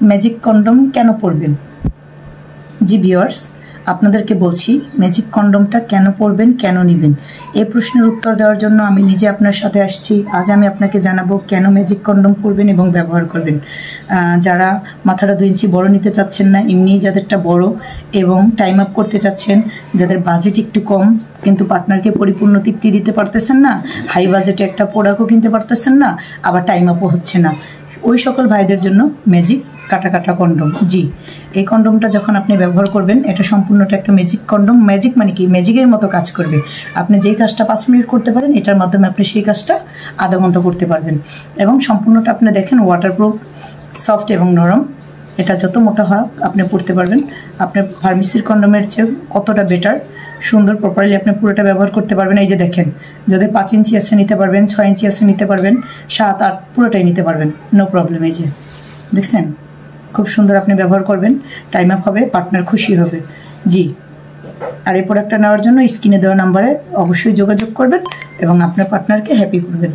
Magic condom কেন পরবেন? জি viewers, আপনাদেরকে বলছি ম্যাজিক কন্ডমটা কেন পরবেন, কেন নেবেন। এই প্রশ্নের উত্তর দেওয়ার জন্য আমি নিজে আপনার সাথে আসছি। আজ আমি আপনাকে জানাবো কেন ম্যাজিক কন্ডম পরবেন এবং ব্যবহার করবেন। যারা মাথাটা 2 ইঞ্চি বড় নিতে চাচ্ছেন না, এমনি যাদেরটা বড় এবং টাইম আপ করতে চাচ্ছেন, যাদের বাজেট একটু কম কিন্তু পার্টনারকে পরিপূর্ণ তৃপ্তি দিতে পারতেছেন না, হাই বাজেটে একটা প্রোডাক্টও কিনতে পারতেছেন না, আবার টাইম আপও হচ্ছে না, ওই সকল ভাইদের জন্য ম্যাজিক কাটা কন্ডম। জি, এই কন্ডমটা যখন আপনি ব্যবহার করবেন, এটা সম্পূর্ণটা একটা ম্যাজিক কন্ডম। ম্যাজিক মানে কি? ম্যাজিকের মতো কাজ করবে। আপনি যেই কাজটা 5 মিনিট করতে পারেন, এটার মাধ্যমে আপনি সেই কাজটা আধা ঘন্টা করতে পারবেন। এবং সম্পূর্ণটা আপনি দেখেন ওয়াটারপ্রুফ, সফট এবং নরম। এটা যত মোটা হয় আপনি পড়তে পারবেন। আপনার ফার্মেসির কন্ডমের চেয়ে কতটা বেটার, সুন্দর, প্রপারলি আপনি পুরোটা ব্যবহার করতে পারবেন। এই যে দেখেন, যাদের 5 ইঞ্চি আছে নিতে পারবেন, 6 ইঞ্চি আছে নিতে পারবেন, 7, 8 পুরোটাই নিতে পারবেন, নো প্রবলেম। এই যে দেখছেন, খুব সুন্দর আপনি ব্যবহার করবেন, টাইম আপ হবে, পার্টনার খুশি হবে। জি, আর এই প্রোডাক্টটা নেওয়ার জন্য স্ক্রিনে দেওয়া নাম্বারে অবশ্যই যোগাযোগ করবেন এবং আপনার পার্টনারকে হ্যাপি করবেন।